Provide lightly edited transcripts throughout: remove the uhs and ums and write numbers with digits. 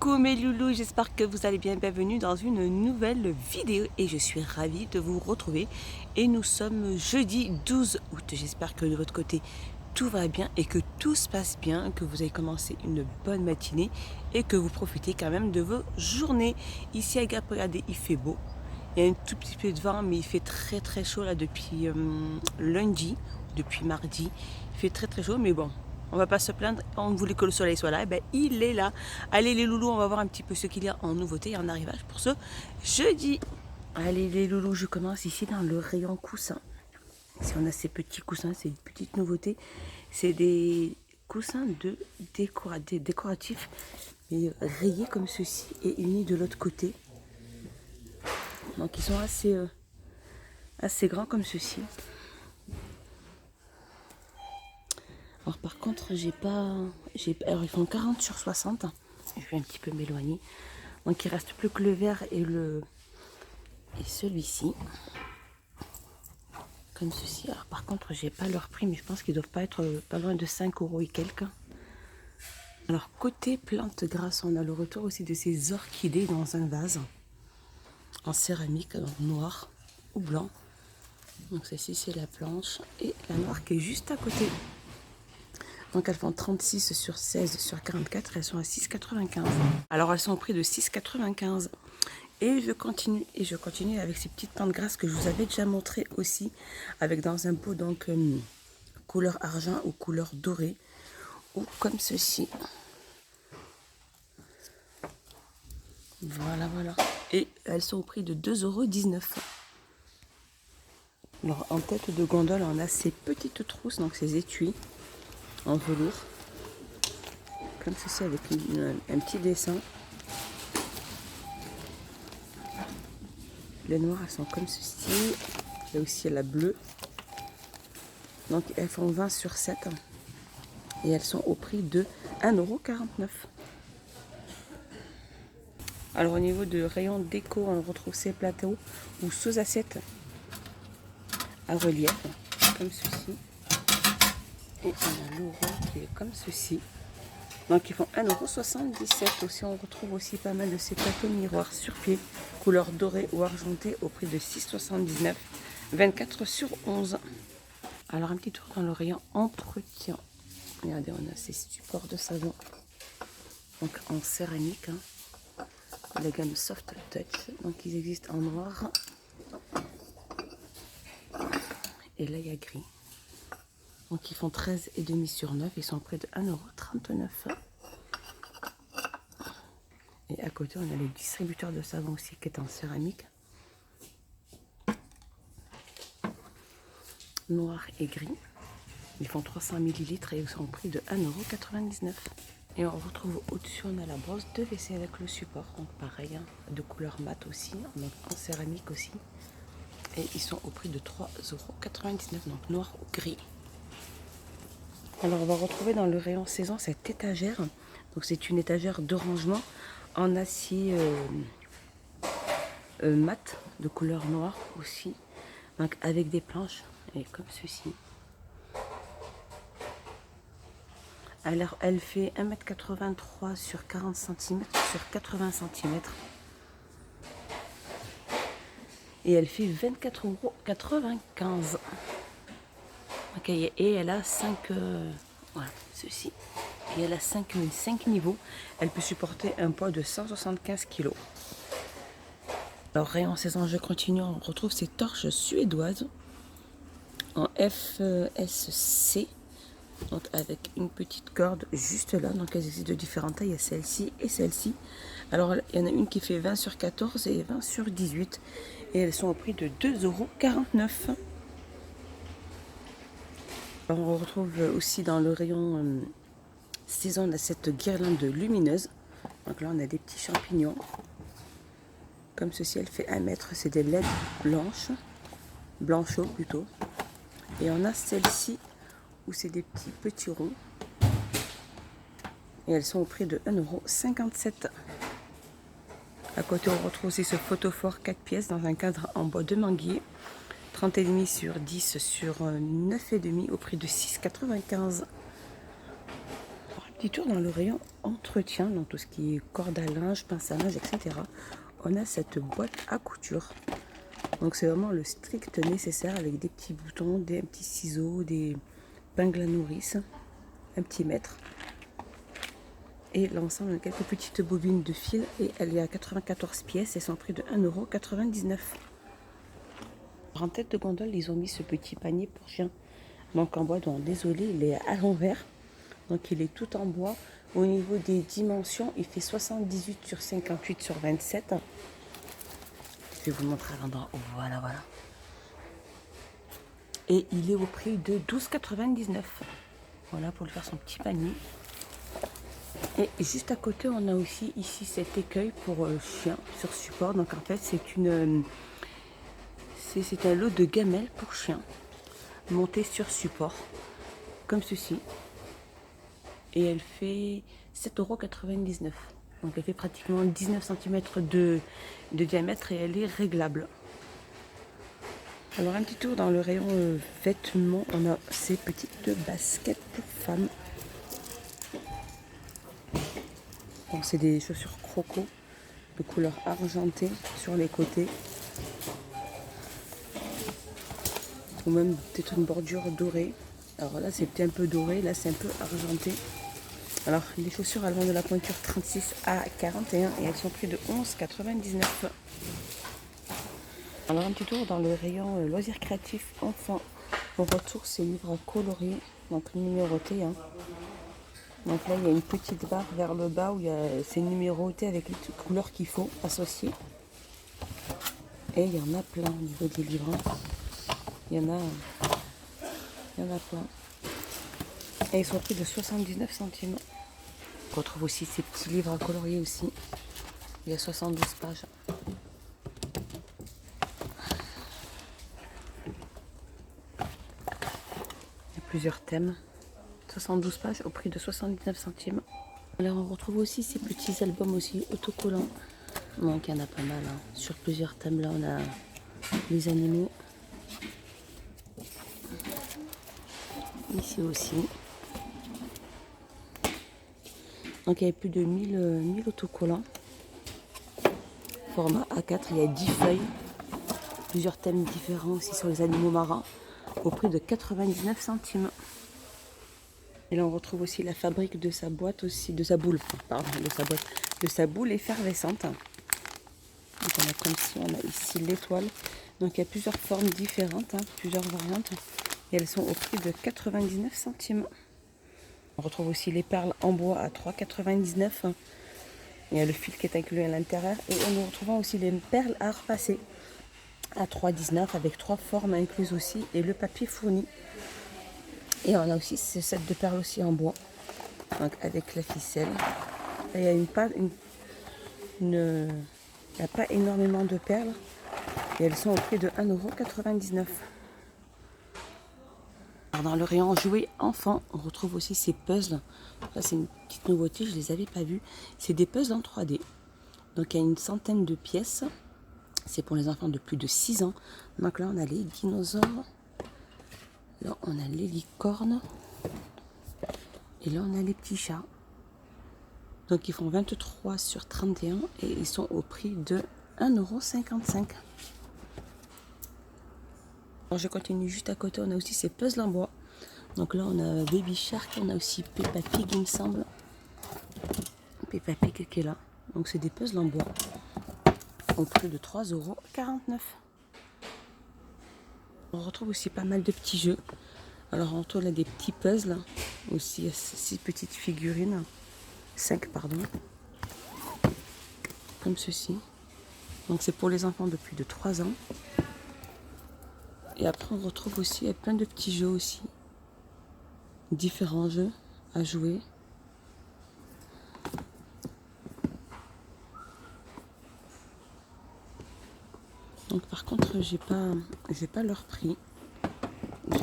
Coucou mes loulous, j'espère que vous allez bien, bienvenue dans une nouvelle vidéo et je suis ravie de vous retrouver et nous sommes jeudi 12 août, j'espère que de votre côté tout va bien et que tout se passe bien, que vous avez commencé une bonne matinée et que vous profitez quand même de vos journées. Ici à Gap, regardez, il fait beau, il y a un tout petit peu de vent mais il fait très chaud là depuis lundi, depuis mardi, il fait très chaud mais bon. On va pas se plaindre, on voulait que le soleil soit là, et ben il est là. Allez les loulous, on va voir un petit peu ce qu'il y a en nouveauté et en arrivage pour ce jeudi. Allez les loulous, je commence ici dans le rayon coussin. Ici on a ces petits coussins, c'est une petite nouveauté. C'est des coussins décoratifs, mais rayés comme ceci et unis de l'autre côté. Donc ils sont assez grands comme ceci. Alors par contre, alors ils font 40 sur 60. Je vais un petit peu m'éloigner. Donc il reste plus que le vert et celui-ci. Comme ceci. Alors par contre, j'ai pas leur prix, mais je pense qu'ils doivent pas être pas loin de 5 € et quelques. Alors côté plantes grasses, on a le retour aussi de ces orchidées dans un vase en céramique, donc noir ou blanc. Donc celle-ci c'est la planche et la noire qui est juste à côté. Donc elles font 36 sur 16 sur 44, elles sont à 6,95. Alors elles sont au prix de 6,95. Et je continue avec ces petites plantes grasses que je vous avais déjà montré aussi, avec dans un pot donc couleur argent ou couleur dorée, ou comme ceci. Voilà. Et elles sont au prix de 2,19 €. Alors en tête de gondole, on a ces petites trousses, donc ces étuis en velours, comme ceci avec un petit dessin. Les noires, elles sont comme ceci. Il y a aussi la bleue. Donc elles font 20 sur 7. Et elles sont au prix de 1,49 €. Alors au niveau de rayon déco, on retrouve ces plateaux ou sous-assiettes à relief, comme ceci. Et on a l'euro qui est comme ceci. Donc ils font 1,77 € aussi. On retrouve aussi pas mal de ces plateaux miroirs sur pied, couleur dorée ou argentée, au prix de 6,79 €, 24 sur 11. Alors un petit tour dans le rayon entretien. Regardez, on a ces supports de savon, donc en céramique, la gamme Soft Touch. Donc ils existent en noir et là il y a gris. Donc ils font 13,5 sur 9, ils sont près de 1,39 €. Et à côté, on a le distributeur de savon aussi qui est en céramique. Noir et gris. Ils font 300 ml et ils sont au prix de 1,99 €. Et on retrouve au-dessus, on a la brosse de WC avec le support. Donc pareil, de couleur mat aussi, donc en céramique aussi. Et ils sont au prix de 3,99 €, donc noir ou gris. Alors on va retrouver dans le rayon saison cette étagère. Donc c'est une étagère de rangement en acier mat de couleur noire aussi. Donc avec des planches et comme ceci. Alors elle fait 1,83 m sur 40 cm sur 80 cm. Et elle fait 24,95 €. Ok, et elle a 5 voilà, ceci. Et elle a 5 niveaux. Elle peut supporter un poids de 175 kg. Alors rayon saison, je continue. On retrouve ces torches suédoises en FSC. Donc avec une petite corde juste là. Donc elles existent de différentes tailles. Il y a celle-ci et celle-ci. Alors il y en a une qui fait 20 sur 14 et 20 sur 18. Et elles sont au prix de 2,49 €. Alors on retrouve aussi dans le rayon saison, on a cette guirlande lumineuse. Donc là on a des petits champignons. Comme ceci, elle fait 1 mètre. C'est des LED blanches. Blanchos plutôt. Et on a celle-ci où c'est des petits ronds. Et elles sont au prix de 1,57 €. À côté, on retrouve aussi ce photophore 4 pièces dans un cadre en bois de manguier. 30,5 sur 10 sur 9,5 au prix de 6,95 €. Un petit tour dans le rayon entretien, donc tout ce qui est corde à linge, pince à linge, etc. On a cette boîte à couture. Donc c'est vraiment le strict nécessaire avec des petits boutons, des petits ciseaux, des épingles à nourrice, un petit mètre. Et l'ensemble a quelques petites bobines de fil et elle est à 94 pièces et son prix de 1,99 €. En tête de gondole, ils ont mis ce petit panier pour chien. Donc en bois, donc désolé, il est à l'envers. Donc il est tout en bois. Au niveau des dimensions, il fait 78 sur 58 sur 27. Je vais vous montrer à l'endroit. Voilà, voilà. Et il est au prix de 12,99 €. Voilà, pour lui faire son petit panier. Et juste à côté, on a aussi ici cet écueil pour chien sur support. Donc en fait, c'est un lot de gamelles pour chien monté sur support, comme ceci. Et elle fait 7,99 €. Donc elle fait pratiquement 19 cm de diamètre et elle est réglable. Alors un petit tour dans le rayon vêtements, on a ces petites baskets pour femmes. Donc c'est des chaussures croco de couleur argentée sur les côtés. Ou même peut-être une bordure dorée. Alors là c'est un peu doré, là c'est un peu argenté. Alors les chaussures elles vont de la pointure 36 à 41 et elles sont prix de 11,99 €. Alors un petit tour dans le rayon loisirs créatifs enfants. On retrouve ces livres coloriés, donc numérotés. Donc là il y a une petite barre vers le bas où c'est numéroté avec les couleurs qu'il faut associer. Et il y en a plein au niveau des livres. Il y en a plein. Et ils sont pris de 79 centimes. On retrouve aussi ces petits livres à colorier aussi. Il y a 72 pages. Il y a plusieurs thèmes. 72 pages au prix de 79 centimes. Alors on retrouve aussi ces petits albums aussi autocollants. Donc il y en a pas mal. Sur plusieurs thèmes là on a les animaux. Ici aussi. Donc il y a plus de 1000 autocollants. Format A4, il y a 10 feuilles. Plusieurs thèmes différents aussi sur les animaux marins. Au prix de 99 centimes. Et là on retrouve aussi la fabrique de sa boîte aussi, de sa boule effervescente. Donc on a comme si on a ici l'étoile. Donc il y a plusieurs formes différentes, plusieurs variantes. Et elles sont au prix de 99 centimes. On retrouve aussi les perles en bois à 3,99 €. Il y a le fil qui est inclus à l'intérieur. Et on retrouve aussi les perles à repasser à 3,19 € avec 3 formes incluses aussi. Et le papier fourni. Et on a aussi ce set de perles aussi en bois. Donc avec la ficelle. Et il n'y a pas énormément de perles. Et elles sont au prix de 1,99 €. Dans le rayon jouets enfants, on retrouve aussi ces puzzles. Ça c'est une petite nouveauté, je ne les avais pas vus. C'est des puzzles en 3D. Donc il y a une centaine de pièces. C'est pour les enfants de plus de 6 ans. Donc là on a les dinosaures. Là on a les licornes. Et là on a les petits chats. Donc ils font 23 sur 31 et ils sont au prix de 1,55 €. Alors je continue juste à côté, on a aussi ces puzzles en bois. Donc là on a Baby Shark, on a aussi Peppa Pig il me semble. Peppa Pig qui est là. Donc c'est des puzzles en bois. Au prix de 3,49 €. On retrouve aussi pas mal de petits jeux. Alors on retrouve là des petits puzzles. Aussi 6 petites figurines. 5 pardon. Comme ceci. Donc c'est pour les enfants de plus de 3 ans. Et après on retrouve aussi plein de petits jeux aussi. Différents jeux à jouer. Donc par contre j'ai pas leur prix. Donc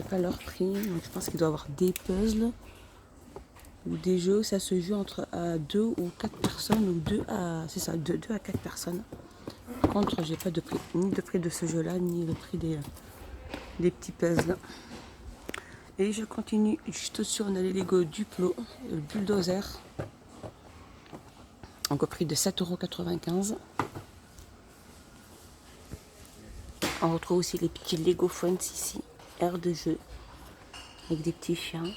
je pense qu'il doit y avoir des puzzles ou des jeux. Ça se joue entre 2 ou 4 personnes ou 2 à 4 personnes. Par contre j'ai pas de prix, ni de prix de ce jeu là, ni le prix des petits puzzles. Et je continue juste au-dessus, on a les Lego Duplo, le bulldozer. Donc au prix de 7,95 €. On retrouve aussi les petits Lego Friends ici, aire de jeu, avec des petits chiens.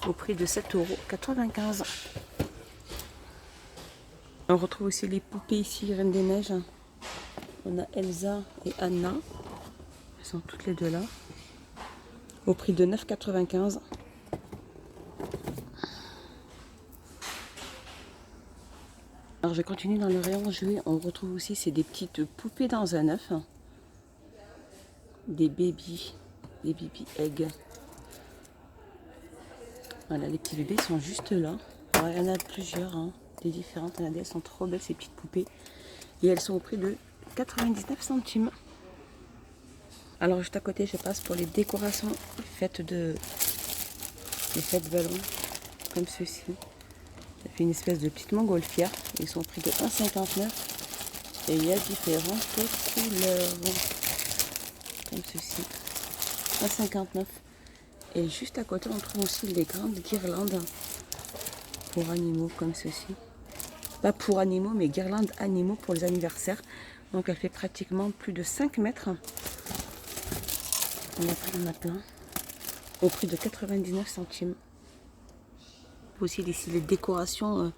Au prix de 7,95 €. On retrouve aussi les poupées ici, Reine des Neiges. On a Elsa et Anna. Elles sont toutes les deux là. Au prix de 9,95 €. Alors je continue dans le rayon jouets. On retrouve aussi c'est des petites poupées dans un œuf. Des baby eggs. Voilà, les petits bébés sont juste là. Alors, il y en a plusieurs, hein, des différentes. Il y en a des, elles sont trop belles ces petites poupées. Et elles sont au prix de 99 centimes. Alors juste à côté, je passe pour les décorations faites ballons, comme ceci. Ça fait une espèce de petite montgolfière. Ils sont au prix de 1,59 €. Et il y a différentes couleurs, comme ceci. 1,59 €. Et juste à côté, on trouve aussi les grandes guirlandes pour animaux, comme ceci. Pas pour animaux, mais guirlandes animaux pour les anniversaires. Donc elle fait pratiquement plus de 5 mètres. On a plein. Au prix de 99 centimes. Aussi ici les décorations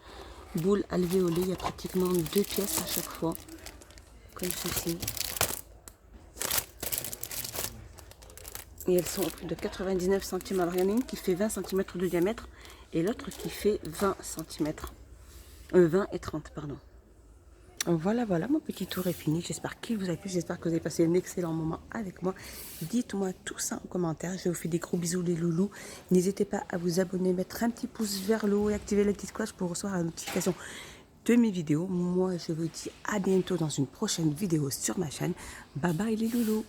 boules alvéolées. Il y a pratiquement 2 pièces à chaque fois. Comme ceci. Et elles sont au prix de 99 centimes. Alors il y en a une qui fait 20 cm de diamètre et l'autre qui fait 20 cm. 20 et 30, pardon. Voilà, mon petit tour est fini. J'espère qu'il vous a plu. J'espère que vous avez passé un excellent moment avec moi. Dites-moi tout ça en commentaire. Je vous fais des gros bisous les loulous. N'hésitez pas à vous abonner, mettre un petit pouce vers le haut et activer la petite cloche pour recevoir la notification de mes vidéos. Moi, je vous dis à bientôt dans une prochaine vidéo sur ma chaîne. Bye bye les loulous.